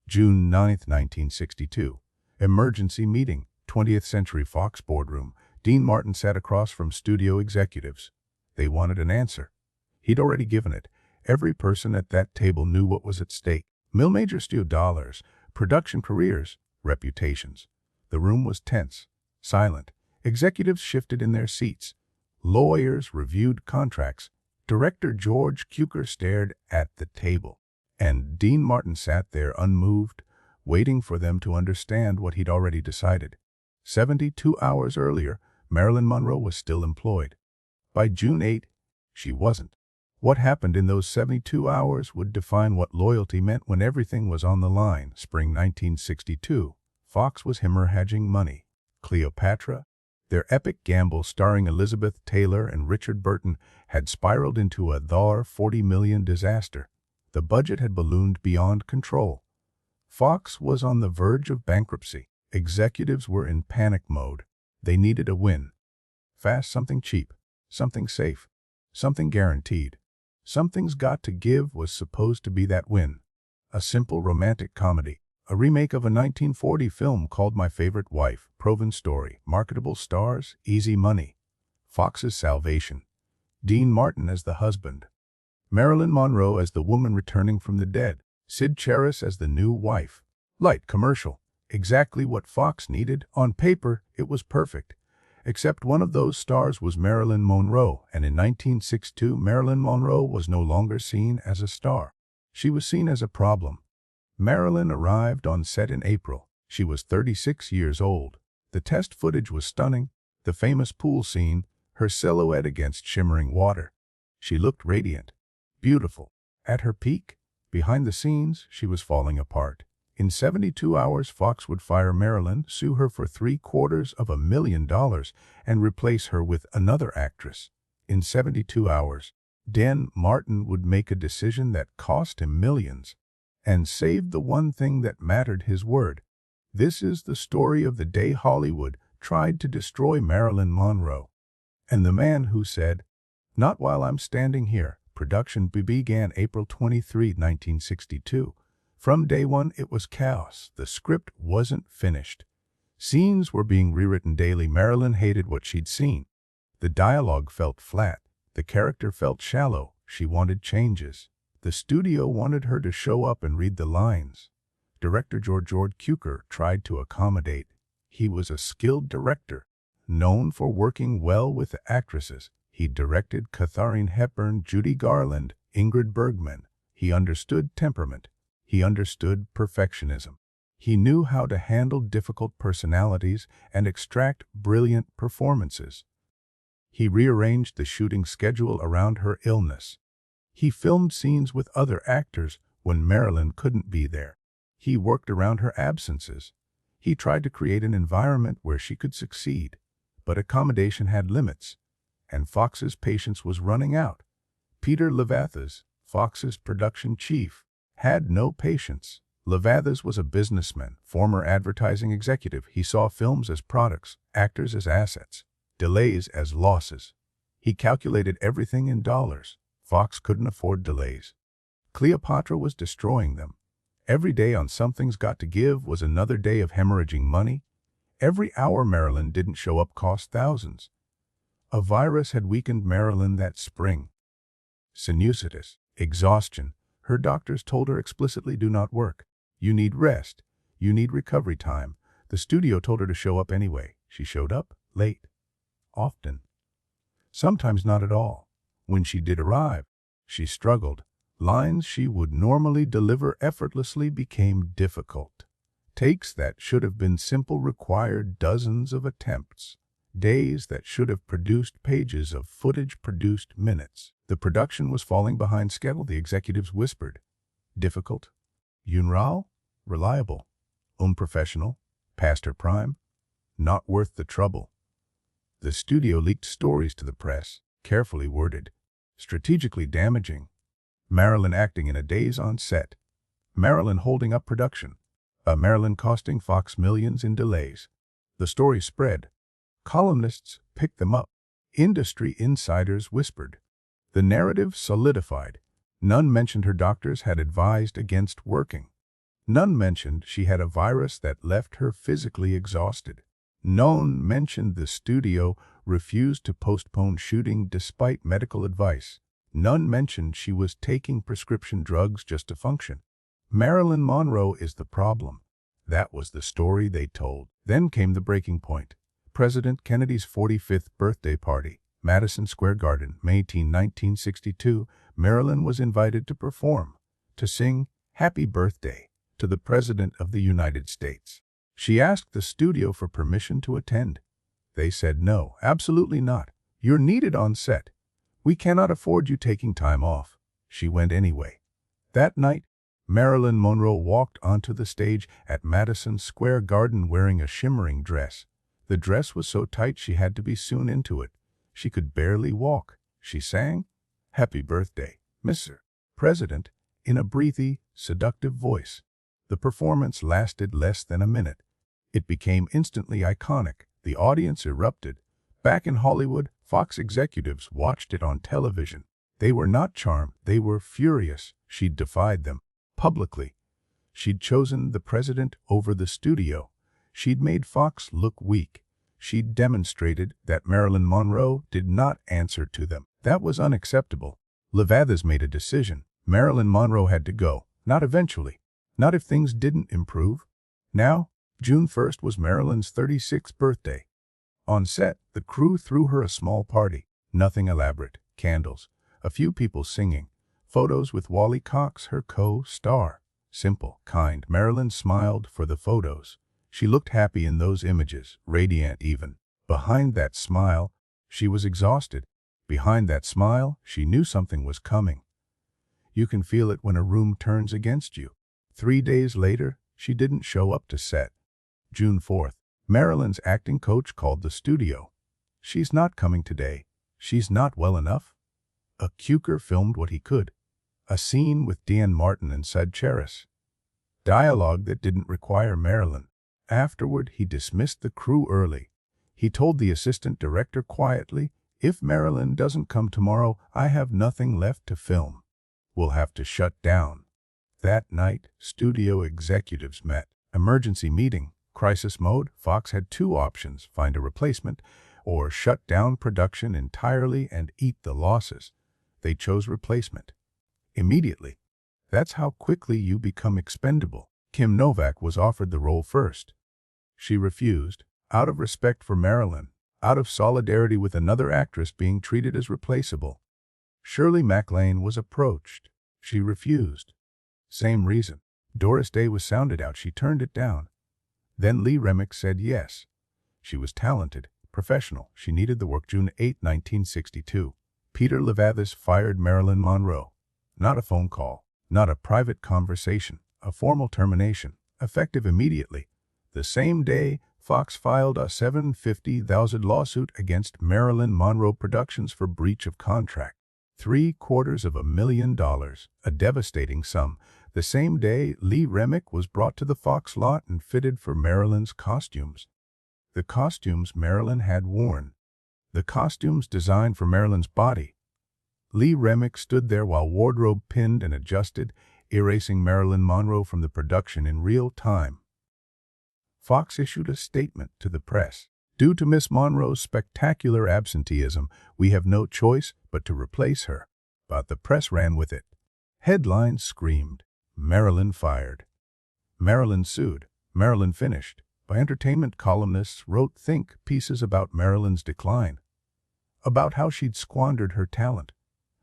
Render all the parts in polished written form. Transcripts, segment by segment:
June 9, 1962. Emergency meeting, 20th Century Fox boardroom. Dean Martin sat across from studio executives. They wanted an answer. He'd already given it. Every person at that table knew what was at stake. Major studio dollars, production careers, reputations. The room was tense, silent. Executives shifted in their seats. Lawyers reviewed contracts. Director George Cukor stared at the table. And Dean Martin sat there unmoved, waiting for them to understand what he'd already decided. 72 hours earlier, Marilyn Monroe was still employed. By June 8, she wasn't. What happened in those 72 hours would define what loyalty meant when everything was on the line. Spring 1962, Fox was hemorrhaging money. Cleopatra, their epic gamble starring Elizabeth Taylor and Richard Burton, had spiraled into a $40 million disaster. The budget had ballooned beyond control. Fox was on the verge of bankruptcy. Executives were in panic mode. They needed a win. Fast, something cheap, something safe, something guaranteed. Something's Got to Give was supposed to be that win. A simple romantic comedy. A remake of a 1940 film called My Favorite Wife. Proven story. Marketable stars. Easy money. Fox's salvation. Dean Martin as the husband. Marilyn Monroe as the woman returning from the dead. Sid Charis as the new wife. Light commercial. Exactly what Fox needed. On paper, it was perfect. Except one of those stars was Marilyn Monroe, and in 1962, Marilyn Monroe was no longer seen as a star. She was seen as a problem. Marilyn arrived on set in April. She was 36 years old. The test footage was stunning. The famous pool scene, her silhouette against shimmering water. She looked radiant, beautiful. At her peak, behind the scenes, she was falling apart. In 72 hours, Fox would fire Marilyn, sue her for $750,000, and replace her with another actress. In 72 hours, Dean Martin would make a decision that cost him millions, and saved the one thing that mattered: his word. This is the story of the day Hollywood tried to destroy Marilyn Monroe. And the man who said, "Not while I'm standing here." Production began April 23, 1962. From day one, it was chaos. The script wasn't finished. Scenes were being rewritten daily. Marilyn hated what she'd seen. The dialogue felt flat. The character felt shallow. She wanted changes. The studio wanted her to show up and read the lines. Director George Cukor tried to accommodate. He was a skilled director, known for working well with the actresses. He directed Katharine Hepburn, Judy Garland, Ingrid Bergman. He understood temperament. He understood perfectionism. He knew how to handle difficult personalities and extract brilliant performances. He rearranged the shooting schedule around her illness. He filmed scenes with other actors when Marilyn couldn't be there. He worked around her absences. He tried to create an environment where she could succeed. But accommodation had limits, and Fox's patience was running out. Peter Levathis, Fox's production chief, had no patience. Levathis was a businessman, former advertising executive. He saw films as products, actors as assets, delays as losses. He calculated everything in dollars. Fox couldn't afford delays. Cleopatra was destroying them. Every day on Something's Got to Give was another day of hemorrhaging money. Every hour Marilyn didn't show up cost thousands. A virus had weakened Marilyn that spring. Sinusitis, exhaustion. Her doctors told her explicitly, do not work. You need rest. You need recovery time. The studio told her to show up anyway. She showed up late. Often. Sometimes not at all. When she did arrive, she struggled. Lines she would normally deliver effortlessly became difficult. Takes that should have been simple required dozens of attempts. Days that should have produced pages of footage produced minutes. The production was falling behind schedule. The executives whispered, difficult, unreliable, unprofessional, past her prime, not worth the trouble. The studio leaked stories to the press, carefully worded, strategically damaging. Marilyn acting in a daze on set. Marilyn holding up production. Marilyn costing Fox millions in delays. The story spread. Columnists picked them up. Industry insiders whispered. The narrative solidified. None mentioned her doctors had advised against working. None mentioned she had a virus that left her physically exhausted. None mentioned the studio refused to postpone shooting despite medical advice. None mentioned she was taking prescription drugs just to function. Marilyn Monroe is the problem. That was the story they told. Then came the breaking point. President Kennedy's 45th birthday party, Madison Square Garden, May 18, 1962. Marilyn was invited to perform, to sing Happy Birthday to the President of the United States. She asked the studio for permission to attend. They said no, absolutely not. You're needed on set. We cannot afford you taking time off. She went anyway. That night, Marilyn Monroe walked onto the stage at Madison Square Garden wearing a shimmering dress. The dress was so tight she had to be sewn into it. She could barely walk. She sang, "Happy Birthday, Mr. President," in a breathy, seductive voice. The performance lasted less than a minute. It became instantly iconic. The audience erupted. Back in Hollywood, Fox executives watched it on television. They were not charmed, they were furious. She'd defied them, publicly. She'd chosen the president over the studio. She'd made Fox look weak. She'd demonstrated that Marilyn Monroe did not answer to them. That was unacceptable. Levathers made a decision. Marilyn Monroe had to go. Not eventually. Not if things didn't improve. Now, June 1st was Marilyn's 36th birthday. On set, the crew threw her a small party. Nothing elaborate. Candles. A few people singing. Photos with Wally Cox, her co-star. Simple, kind. Marilyn smiled for the photos. She looked happy in those images, radiant even. Behind that smile, she was exhausted. Behind that smile, she knew something was coming. You can feel it when a room turns against you. 3 days later, she didn't show up to set. June 4th, Marilyn's acting coach called the studio. "She's not coming today. She's not well enough." A Cuker filmed what he could. A scene with Dean Martin and Sid Charisse. Dialogue that didn't require Marilyn. Afterward, he dismissed the crew early. He told the assistant director quietly, "If Marilyn doesn't come tomorrow, I have nothing left to film. We'll have to shut down." That night, studio executives met. Emergency meeting. Crisis mode. Fox had two options: find a replacement or shut down production entirely and eat the losses. They chose replacement. Immediately. That's how quickly you become expendable. Kim Novak was offered the role first. She refused, out of respect for Marilyn, out of solidarity with another actress being treated as replaceable. Shirley MacLaine was approached. She refused. Same reason. Doris Day was sounded out. She turned it down. Then Lee Remick said yes. She was talented, professional. She needed the work. June 8, 1962. Peter Levathers fired Marilyn Monroe. Not a phone call, not a private conversation, a formal termination, effective immediately. The same day, Fox filed a $750,000 lawsuit against Marilyn Monroe Productions for breach of contract. $750,000, a devastating sum. The same day, Lee Remick was brought to the Fox lot and fitted for Marilyn's costumes. The costumes Marilyn had worn. The costumes designed for Marilyn's body. Lee Remick stood there while wardrobe pinned and adjusted, erasing Marilyn Monroe from the production in real time. Fox issued a statement to the press. "Due to Miss Monroe's spectacular absenteeism, we have no choice but to replace her." But the press ran with it. Headlines screamed, "Marilyn fired." Marilyn sued. Marilyn finished. By entertainment columnists wrote think pieces about Marilyn's decline. About how she'd squandered her talent.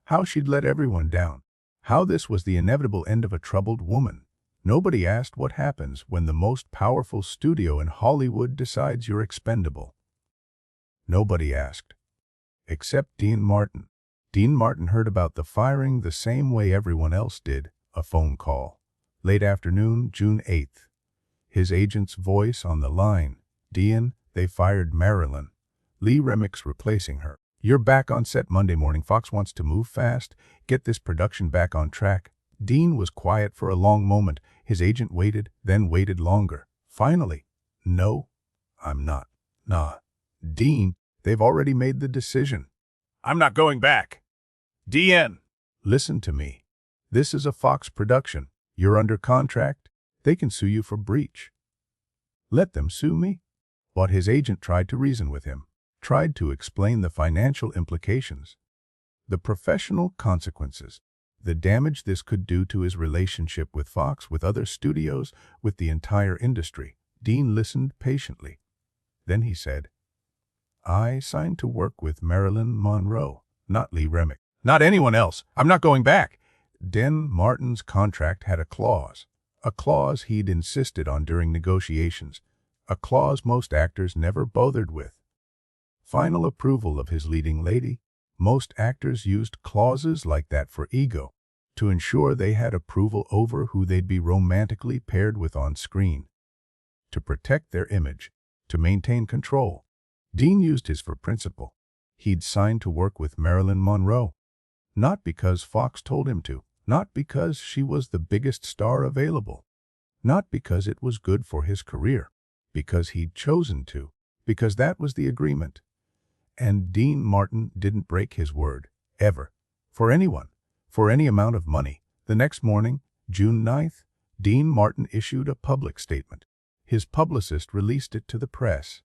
How she'd let everyone down. How this was the inevitable end of a troubled woman. Nobody asked what happens when the most powerful studio in Hollywood decides you're expendable. Nobody asked. Except Dean Martin. Dean Martin heard about the firing the same way everyone else did, a phone call. Late afternoon, June 8th. His agent's voice on the line. "Dean, they fired Marilyn. Lee Remick's replacing her. You're back on set Monday morning. Fox wants to move fast, get this production back on track." Dean was quiet for a long moment. His agent waited, then waited longer. Finally, "No, I'm not." "Nah, Dean, they've already made the decision." "I'm not going back." "Dean, listen to me. This is a Fox production. You're under contract. They can sue you for breach. Let them sue me. But his agent tried to reason with him, tried to explain the financial implications, the professional consequences, the damage this could do to his relationship with Fox, with other studios, with the entire industry. Dean listened patiently. Then he said, I signed to work with Marilyn Monroe, not Lee Remick. Not anyone else. I'm not going back. Dean Martin's contract had a clause he'd insisted on during negotiations, a clause most actors never bothered with. Final approval of his leading lady. Most actors used clauses like that for ego, to ensure they had approval over who they'd be romantically paired with on screen, to protect their image, to maintain control. Dean used his for principle. He'd signed to work with Marilyn Monroe, not because Fox told him to, not because she was the biggest star available, not because it was good for his career, because he'd chosen to, because that was the agreement. And Dean Martin didn't break his word, ever, for anyone, for any amount of money. The next morning, June 9th, Dean Martin issued a public statement. His publicist released it to the press.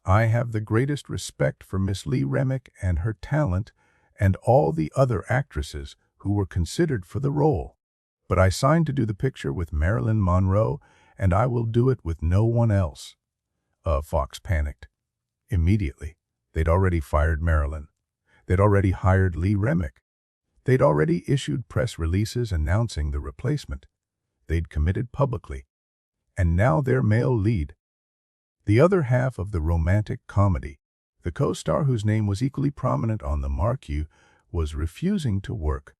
I have the greatest respect for Miss Lee Remick and her talent and all the other actresses who were considered for the role. But I signed to do the picture with Marilyn Monroe, and I will do it with no one else. Fox panicked. Immediately. They'd already fired Marilyn. They'd already hired Lee Remick. They'd already issued press releases announcing the replacement. They'd committed publicly. And now their male lead, the other half of the romantic comedy, the co-star whose name was equally prominent on the marquee, was refusing to work.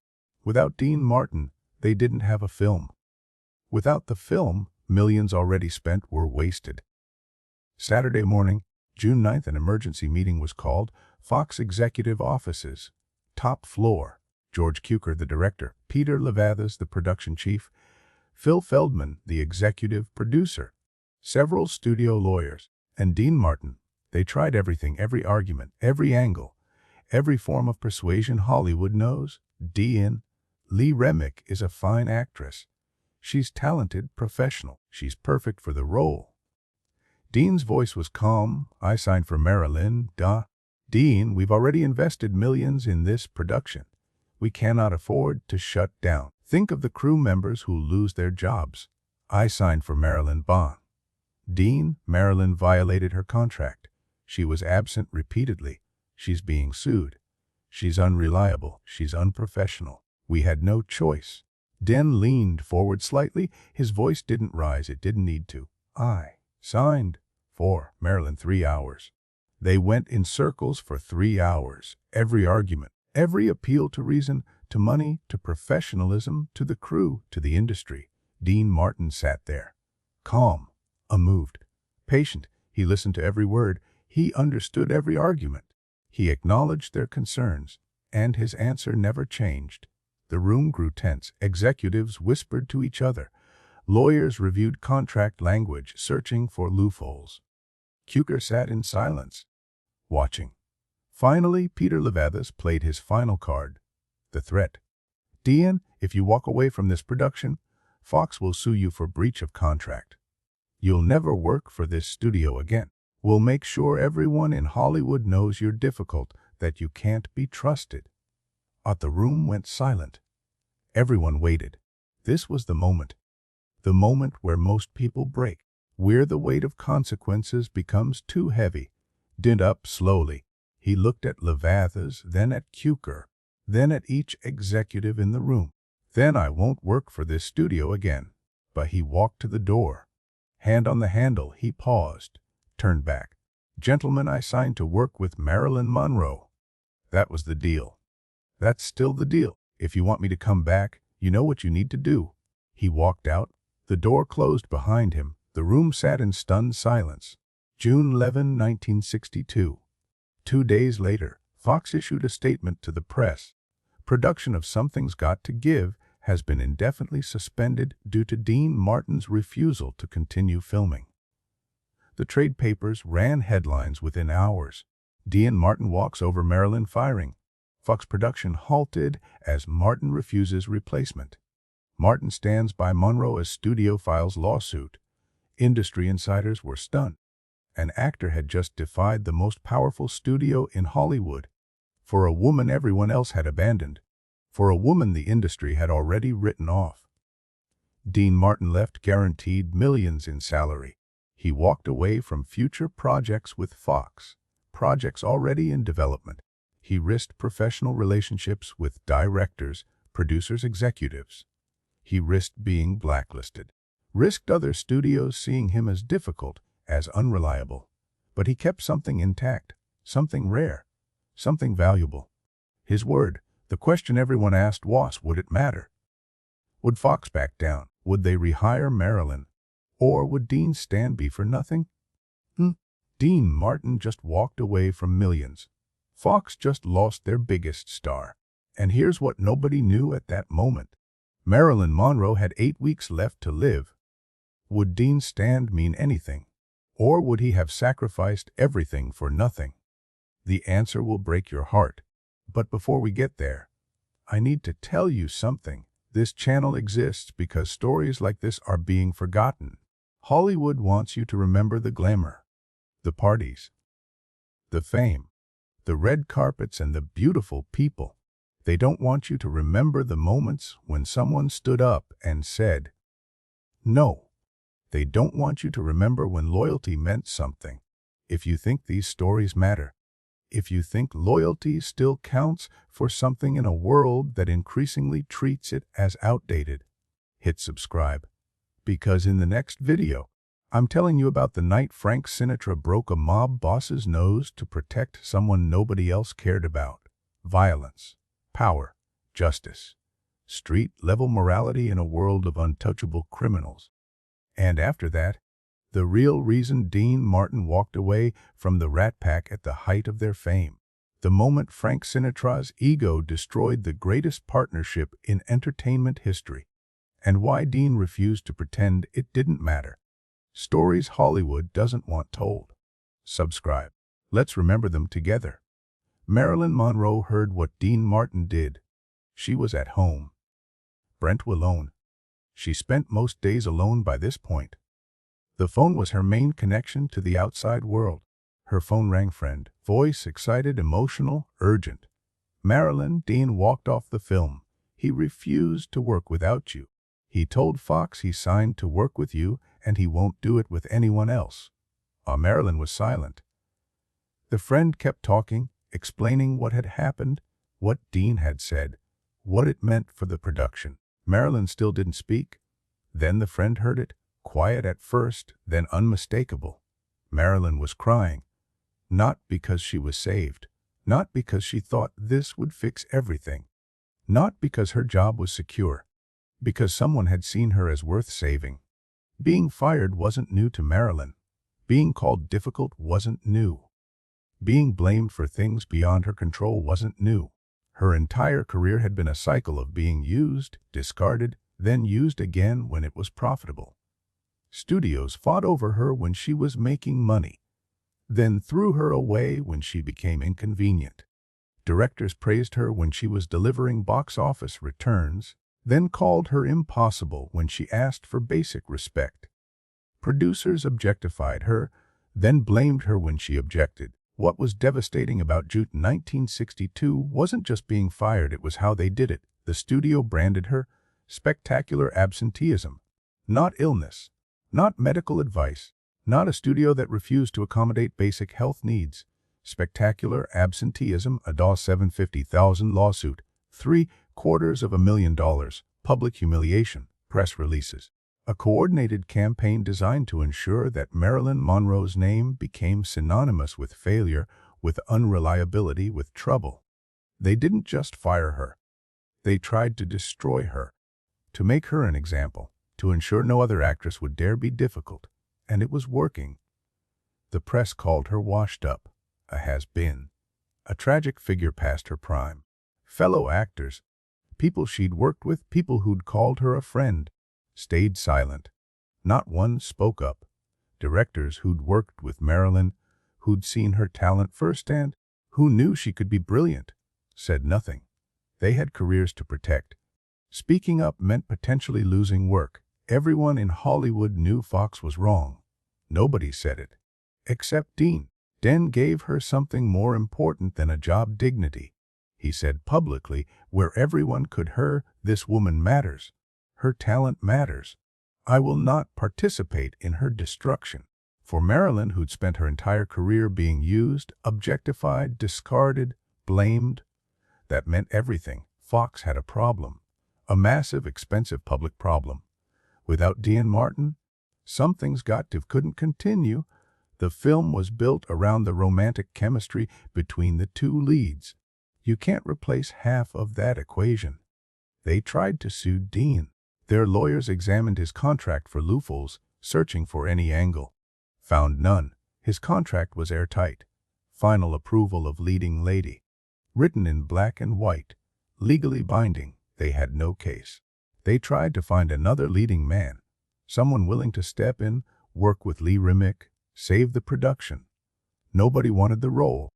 Without Dean Martin, they didn't have a film. Without the film, millions already spent were wasted. Saturday morning, June 9th, an emergency meeting was called. Fox executive offices. Top floor. George Cukor, the director. Peter Levathis, the production chief. Phil Feldman, the executive producer. Several studio lawyers. And Dean Martin. They tried everything, every argument, every angle, every form of persuasion Hollywood knows. Dean, Lee Remick is a fine actress. She's talented, professional. She's perfect for the role. Dean's voice was calm. I signed for Marilyn. Dean, we've already invested millions in this production. We cannot afford to shut down. Think of the crew members who lose their jobs. I signed for Marilyn. Dean, Marilyn violated her contract. She was absent repeatedly. She's being sued. She's unreliable. She's unprofessional. We had no choice. Den leaned forward slightly. His voice didn't rise. It didn't need to. I signed for Marilyn 3 hours. They went in circles for 3 hours. Every argument, every appeal to reason, to money, to professionalism, to the crew, to the industry. Dean Martin sat there, calm, unmoved, patient. He listened to every word. He understood every argument. He acknowledged their concerns, and his answer never changed. The room grew tense. Executives whispered to each other. Lawyers reviewed contract language, searching for loopholes. Cukor sat in silence, watching. Finally, Peter Levathis played his final card, the threat. Dean, if you walk away from this production, Fox will sue you for breach of contract. You'll never work for this studio again. We'll make sure everyone in Hollywood knows you're difficult, that you can't be trusted. The room went silent. Everyone waited. This was the moment where most people break, where the weight of consequences becomes too heavy. Did up slowly. He looked at Levathis, then at Cukor, then at each executive in the room. Then I won't work for this studio again. But he walked to the door. Hand on the handle, he paused, turned back. Gentlemen, I signed to work with Marilyn Monroe. That was the deal. That's still the deal. If you want me to come back, you know what you need to do. He walked out. The door closed behind him. The room sat in stunned silence. June 11, 1962. 2 days later, Fox issued a statement to the press. Production of Something's Got to Give has been indefinitely suspended due to Dean Martin's refusal to continue filming. The trade papers ran headlines within hours. Dean Martin walks over Marilyn firing. Fox production halted as Martin refuses replacement. Martin stands by Monroe as studio files lawsuit. Industry insiders were stunned. An actor had just defied the most powerful studio in Hollywood. For a woman everyone else had abandoned. For a woman the industry had already written off. Dean Martin left guaranteed millions in salary. He walked away from future projects with Fox, projects already in development. He risked professional relationships with directors, producers, executives. He risked being blacklisted. Risked other studios seeing him as difficult, as unreliable. But he kept something intact, something rare, something valuable. His word. The question everyone asked was, would it matter? Would Fox back down? Would they rehire Marilyn? Or would Dean stand be for nothing? Dean Martin just walked away from millions. Fox just lost their biggest star. And here's what nobody knew at that moment. Marilyn Monroe had 8 weeks left to live. Would Dean's stand mean anything? Or would he have sacrificed everything for nothing? The answer will break your heart. But before we get there, I need to tell you something. This channel exists because stories like this are being forgotten. Hollywood wants you to remember the glamour, the parties, the fame, the red carpets, and the beautiful people. They don't want you to remember the moments when someone stood up and said, no. They don't want you to remember when loyalty meant something. If you think these stories matter, if you think loyalty still counts for something in a world that increasingly treats it as outdated, hit subscribe. Because in the next video, I'm telling you about the night Frank Sinatra broke a mob boss's nose to protect someone nobody else cared about. Violence, power, justice, street-level morality in a world of untouchable criminals. And after that, the real reason Dean Martin walked away from the Rat Pack at the height of their fame. The moment Frank Sinatra's ego destroyed the greatest partnership in entertainment history. And why Dean refused to pretend it didn't matter. Stories Hollywood doesn't want told. Subscribe. Let's remember them together. Marilyn Monroe heard what Dean Martin did. She was at home. Brent alone. She spent most days alone by this point. The phone was her main connection to the outside world. Her phone rang, friend, voice excited, emotional, urgent. Marilyn, Dean walked off the film. He refused to work without you. He told Fox he signed to work with you and he won't do it with anyone else. Marilyn was silent. The friend kept talking, explaining what had happened, what Dean had said, what it meant for the production. Marilyn still didn't speak. Then the friend heard it, quiet at first, then unmistakable. Marilyn was crying. Not because she was saved. Not because she thought this would fix everything. Not because her job was secure. Because someone had seen her as worth saving. Being fired wasn't new to Marilyn. Being called difficult wasn't new. Being blamed for things beyond her control wasn't new. Her entire career had been a cycle of being used, discarded, then used again when it was profitable. Studios fought over her when she was making money, then threw her away when she became inconvenient. Directors praised her when she was delivering box office returns, then called her impossible when she asked for basic respect. Producers objectified her, then blamed her when she objected. What was devastating about June 1962 wasn't just being fired, it was how they did it. The studio branded her spectacular absenteeism, not illness, not medical advice, not a studio that refused to accommodate basic health needs. Spectacular absenteeism, a $750,000 lawsuit, $750,000, public humiliation, press releases. A coordinated campaign designed to ensure that Marilyn Monroe's name became synonymous with failure, with unreliability, with trouble. They didn't just fire her. They tried to destroy her, to make her an example, to ensure no other actress would dare be difficult. And it was working. The press called her washed up, a has-been, a tragic figure past her prime. Fellow actors, people she'd worked with, people who'd called her a friend, stayed silent. Not one spoke up. Directors who'd worked with Marilyn, who'd seen her talent firsthand, who knew she could be brilliant, said nothing. They had careers to protect. Speaking up meant potentially losing work. Everyone in Hollywood knew Fox was wrong. Nobody said it. Except Dean. Den gave her something more important than a job dignity. He said publicly, where everyone could hear, "This woman matters. Her talent matters. I will not participate in her destruction." For Marilyn, who'd spent her entire career being used, objectified, discarded, blamed, that meant everything. Fox had a problem. A massive, expensive public problem. Without Dean Martin, some things couldn't continue. The film was built around the romantic chemistry between the two leads. You can't replace half of that equation. They tried to sue Dean. Their lawyers examined his contract for loopholes, searching for any angle. Found none. His contract was airtight. Final approval of leading lady. Written in black and white. Legally binding. They had no case. They tried to find another leading man. Someone willing to step in, work with Lee Remick, save the production. Nobody wanted the role.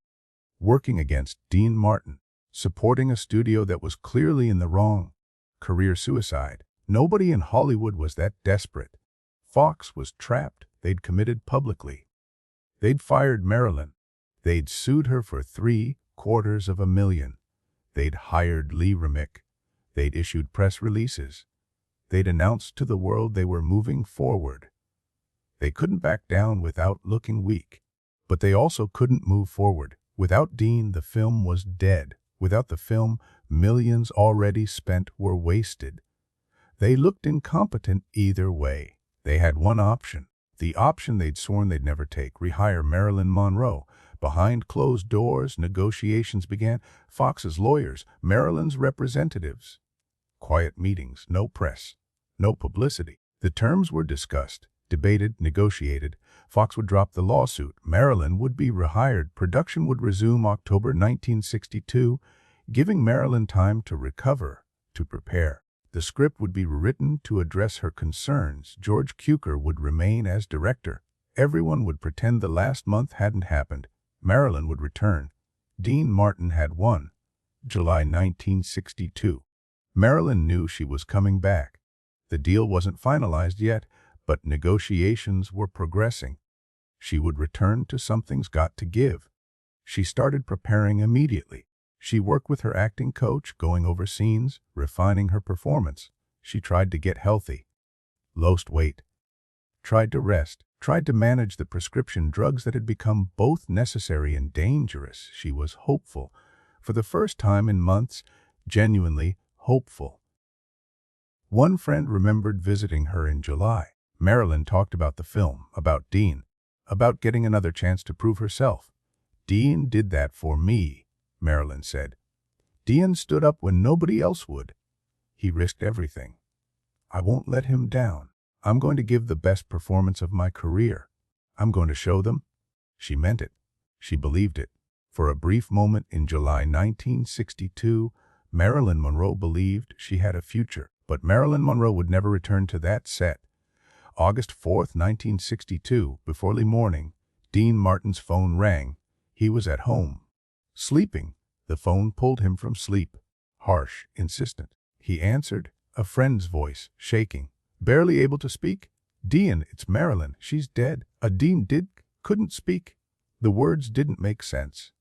Working against Dean Martin. Supporting a studio that was clearly in the wrong. Career suicide. Nobody in Hollywood was that desperate. Fox was trapped. They'd committed publicly. They'd fired Marilyn. They'd sued her for $750,000. They'd hired Lee Remick. They'd issued press releases. They'd announced to the world they were moving forward. They couldn't back down without looking weak. But they also couldn't move forward. Without Dean, the film was dead. Without the film, millions already spent were wasted. They looked incompetent either way. They had one option. The option they'd sworn they'd never take, rehire Marilyn Monroe. Behind closed doors, negotiations began. Fox's lawyers, Marilyn's representatives. Quiet meetings, no press, no publicity. The terms were discussed, debated, negotiated. Fox would drop the lawsuit. Marilyn would be rehired. Production would resume October 1962, giving Marilyn time to recover, to prepare. The script would be rewritten to address her concerns. George Cukor would remain as director. Everyone would pretend the last month hadn't happened. Marilyn would return. Dean Martin had won. July 1962. Marilyn knew she was coming back. The deal wasn't finalized yet, but negotiations were progressing. She would return to Something's Got to Give. She started preparing immediately. She worked with her acting coach, going over scenes, refining her performance. She tried to get healthy. Lost weight. Tried to rest. Tried to manage the prescription drugs that had become both necessary and dangerous. She was hopeful. For the first time in months, genuinely hopeful. One friend remembered visiting her in July. Marilyn talked about the film, about Dean, about getting another chance to prove herself. "Dean did that for me," Marilyn said. "Dean stood up when nobody else would. He risked everything. I won't let him down. I'm going to give the best performance of my career. I'm going to show them." She meant it. She believed it. For a brief moment in July 1962, Marilyn Monroe believed she had a future. But Marilyn Monroe would never return to that set. August 4th, 1962, before early morning, Dean Martin's phone rang. He was at home. Sleeping. The phone pulled him from sleep. Harsh, insistent. He answered, a friend's voice, shaking. Barely able to speak. "Dean, it's Marilyn. She's dead." Dean couldn't speak. The words didn't make sense.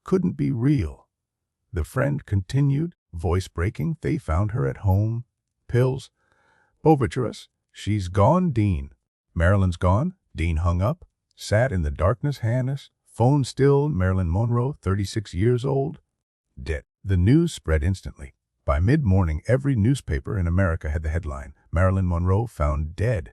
Couldn't be real. The friend continued, voice breaking. "They found her at home. Pills. Boviturus. She's gone, Dean." "Marilyn's gone?" Dean hung up, sat in the darkness. Hannes. Phone still. Marilyn Monroe, 36 years old. Dead. The news spread instantly. By mid-morning, every newspaper in America had the headline, "Marilyn Monroe found dead.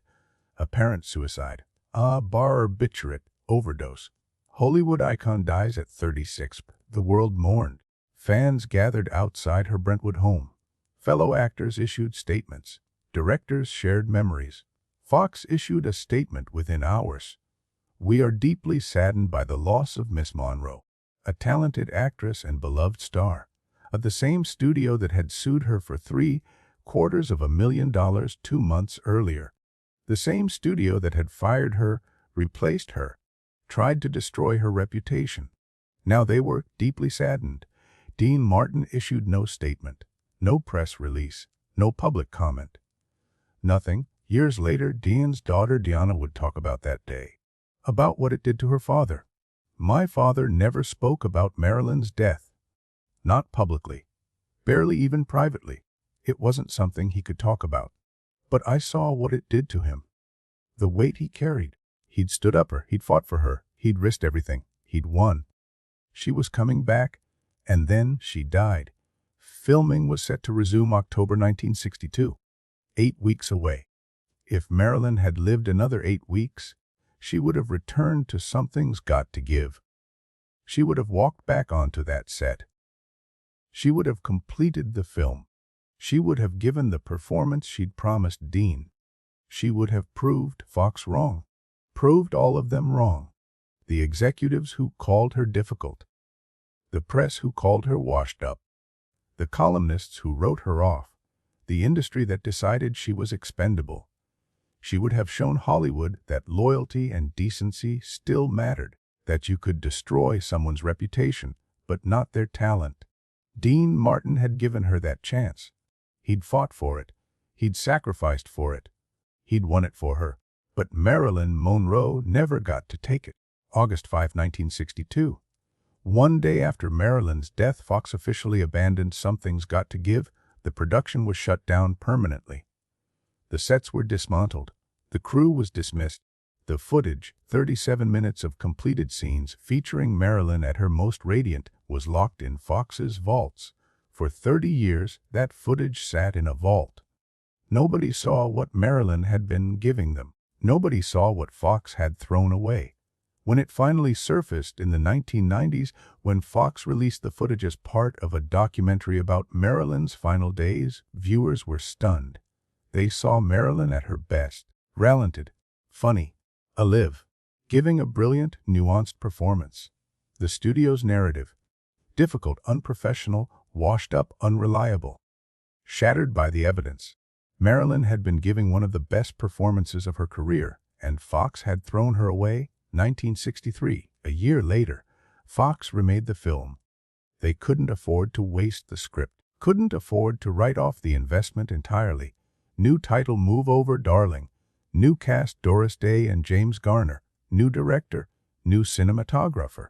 Apparent suicide. Barbiturate overdose. Hollywood icon dies at 36. The world mourned. Fans gathered outside her Brentwood home. Fellow actors issued statements. Directors shared memories. Fox issued a statement within hours. "We are deeply saddened by the loss of Miss Monroe, a talented actress and beloved star of the same studio that had sued her for $750,000 2 months earlier. The same studio that had fired her, replaced her, tried to destroy her reputation. Now they were deeply saddened." Dean Martin issued no statement, no press release, No public comment. Nothing. Years later, Dean's daughter Diana would talk about that day. About what it did to her father. My father never spoke about Marilyn's death. Not publicly. Barely even privately. It wasn't something he could talk about. But I saw what it did to him. The weight he carried. He'd stood up her, he'd fought for her, he'd risked everything, he'd won. She was coming back, and then she died. Filming was set to resume October 1962, 8 weeks away. If Marilyn had lived another 8 weeks, she would have returned to Something's Got to Give. She would have walked back onto that set. She would have completed the film. She would have given the performance she'd promised Dean. She would have proved Fox wrong. Proved all of them wrong. The executives who called her difficult. The press who called her washed up. The columnists who wrote her off. The industry that decided she was expendable. She would have shown Hollywood that loyalty and decency still mattered, that you could destroy someone's reputation, but not their talent. Dean Martin had given her that chance. He'd fought for it. He'd sacrificed for it. He'd won it for her. But Marilyn Monroe never got to take it. August 5, 1962. One day after Marilyn's death, Fox officially abandoned Something's Got to Give. The production was shut down permanently. The sets were dismantled. The crew was dismissed. The footage, 37 minutes of completed scenes featuring Marilyn at her most radiant, was locked in Fox's vaults. For 30 years, that footage sat in a vault. Nobody saw what Marilyn had been giving them. Nobody saw what Fox had thrown away. When it finally surfaced in the 1990s, when Fox released the footage as part of a documentary about Marilyn's final days, viewers were stunned. They saw Marilyn at her best, talented, funny, alive, giving a brilliant, nuanced performance. The studio's narrative: difficult, unprofessional, washed up, unreliable. Shattered by the evidence. Marilyn had been giving one of the best performances of her career, and Fox had thrown her away. 1963, a year later, Fox remade the film. They couldn't afford to waste the script, couldn't afford to write off the investment entirely. New title, Move Over, Darling. New cast, Doris Day and James Garner. New director, new cinematographer.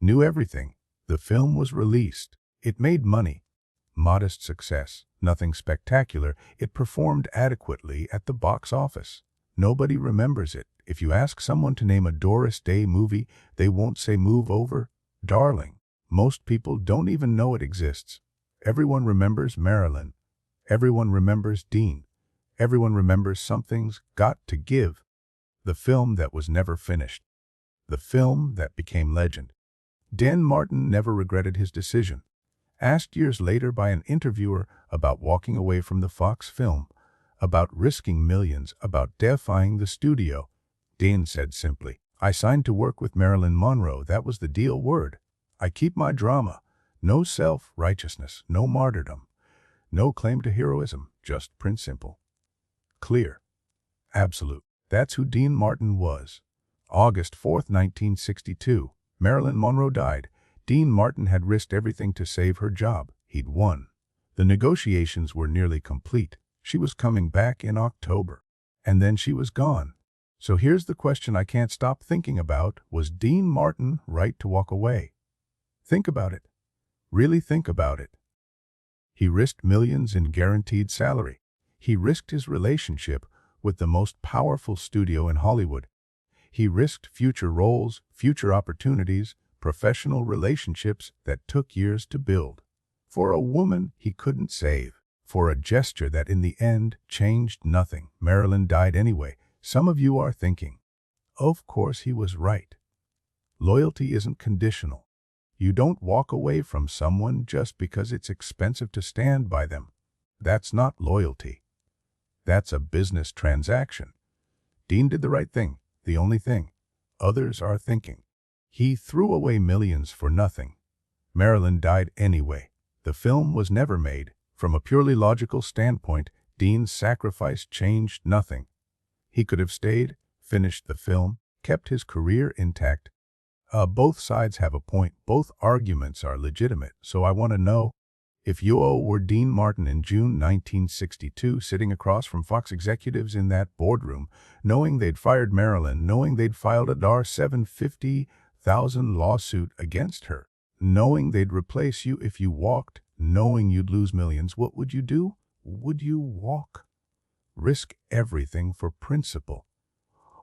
New everything. The film was released. It made money. Modest success. Nothing spectacular. It performed adequately at the box office. Nobody remembers it. If you ask someone to name a Doris Day movie, they won't say Move Over, Darling. Most people don't even know it exists. Everyone remembers Marilyn. Everyone remembers Dean. Everyone remembers Something's Got to Give. The film that was never finished. The film that became legend. Dean Martin never regretted his decision. Asked years later by an interviewer about walking away from the Fox film, about risking millions, about defying the studio, Dean said simply, "I signed to work with Marilyn Monroe. That was the deal word. I keep my drama. No self-righteousness, no martyrdom, no claim to heroism, just principle. Clear. Absolute." That's who Dean Martin was. August 4, 1962. Marilyn Monroe died. Dean Martin had risked everything to save her job. He'd won. The negotiations were nearly complete. She was coming back in October. And then she was gone. So here's the question I can't stop thinking about. Was Dean Martin right to walk away? Think about it. Really think about it. He risked millions in guaranteed salary. He risked his relationship with the most powerful studio in Hollywood. He risked future roles, future opportunities, professional relationships that took years to build. For a woman he couldn't save. For a gesture that in the end changed nothing. Marilyn died anyway. Some of you are thinking, of course he was right. Loyalty isn't conditional. You don't walk away from someone just because it's expensive to stand by them. That's not loyalty. That's a business transaction. Dean did the right thing, the only thing others are thinking. He threw away millions for nothing. Marilyn died anyway. The film was never made. From a purely logical standpoint, Dean's sacrifice changed nothing. He could have stayed, finished the film, kept his career intact. Both sides have a point. Both arguments are legitimate. So I want to know, If you were Dean Martin in June 1962, sitting across from Fox executives in that boardroom, knowing they'd fired Marilyn, knowing they'd filed a $750,000 lawsuit against her, knowing they'd replace you if you walked, knowing you'd lose millions, what would you do? Would you walk? Risk everything for principle?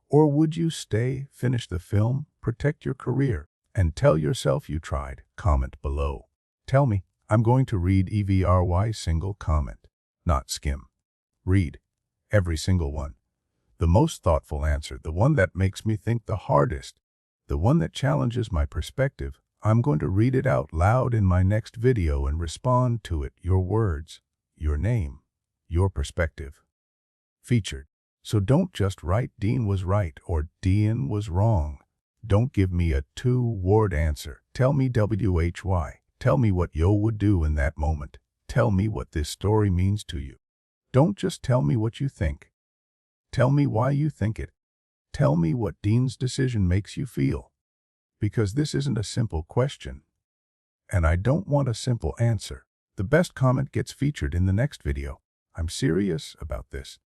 Or would you stay, finish the film, protect your career, and tell yourself you tried? Comment below. Tell me. I'm going to read every single comment, not skim. Read every single one. The most thoughtful answer, the one that makes me think the hardest, the one that challenges my perspective, I'm going to read it out loud in my next video and respond to it. Your words, your name, your perspective. Featured. So don't just write Dean was right or Dean was wrong. Don't give me a two-word answer. Tell me why. Tell me what you would do in that moment. Tell me what this story means to you. Don't just tell me what you think. Tell me why you think it. Tell me what Dean's decision makes you feel. Because this isn't a simple question. And I don't want a simple answer. The best comment gets featured in the next video. I'm serious about this.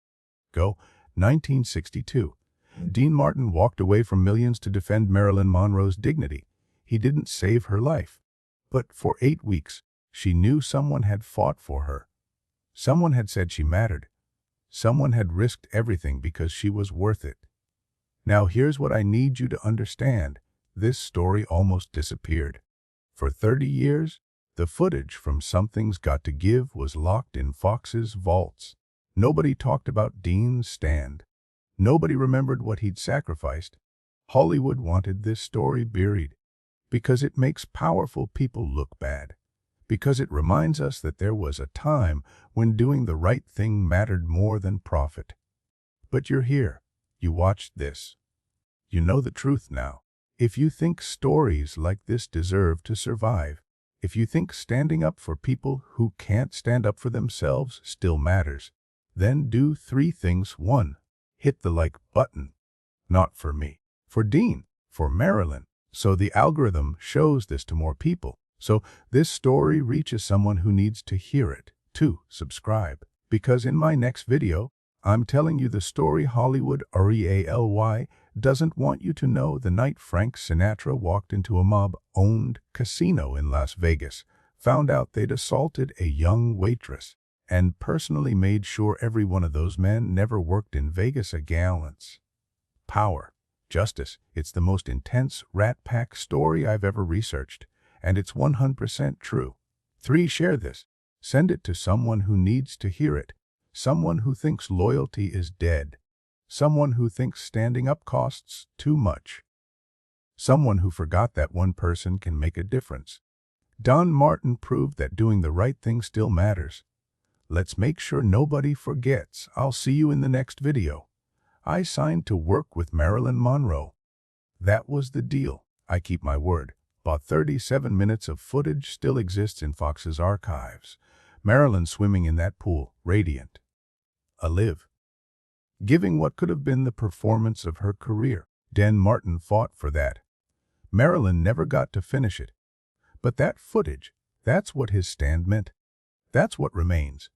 Go. 1962. Dean Martin walked away from millions to defend Marilyn Monroe's dignity. He didn't save her life. But for 8 weeks, she knew someone had fought for her. Someone had said she mattered. Someone had risked everything because she was worth it. Now here's what I need you to understand. This story almost disappeared. For 30 years, the footage from Something's Got to Give was locked in Fox's vaults. Nobody talked about Dean's stand. Nobody remembered what he'd sacrificed. Hollywood wanted this story buried. Because it makes powerful people look bad. Because it reminds us that there was a time when doing the right thing mattered more than profit. But you're here. You watched this. You know the truth now. If you think stories like this deserve to survive, if you think standing up for people who can't stand up for themselves still matters, then do 3 things. 1. Hit the like button. Not for me. For Dean. For Marilyn. So the algorithm shows this to more people. So this story reaches someone who needs to hear it. 2. Subscribe. Because in my next video, I'm telling you the story Hollywood REALY doesn't want you to know. The night Frank Sinatra walked into a mob-owned casino in Las Vegas, found out they'd assaulted a young waitress, and personally made sure every one of those men never worked in Vegas again. Power. Justice. It's the most intense Rat Pack story I've ever researched, and it's 100% true. 3. Share this. Send it to someone who needs to hear it. Someone who thinks loyalty is dead. Someone who thinks standing up costs too much. Someone who forgot that one person can make a difference. Dean Martin proved that doing the right thing still matters. Let's make sure nobody forgets. I'll see you in the next video. I signed to work with Marilyn Monroe. That was the deal. I keep my word. About 37 minutes of footage still exists in Fox's archives. Marilyn swimming in that pool, radiant. Alive. Giving what could have been the performance of her career. Dean Martin fought for that. Marilyn never got to finish it. But that footage, that's what his stand meant. That's what remains.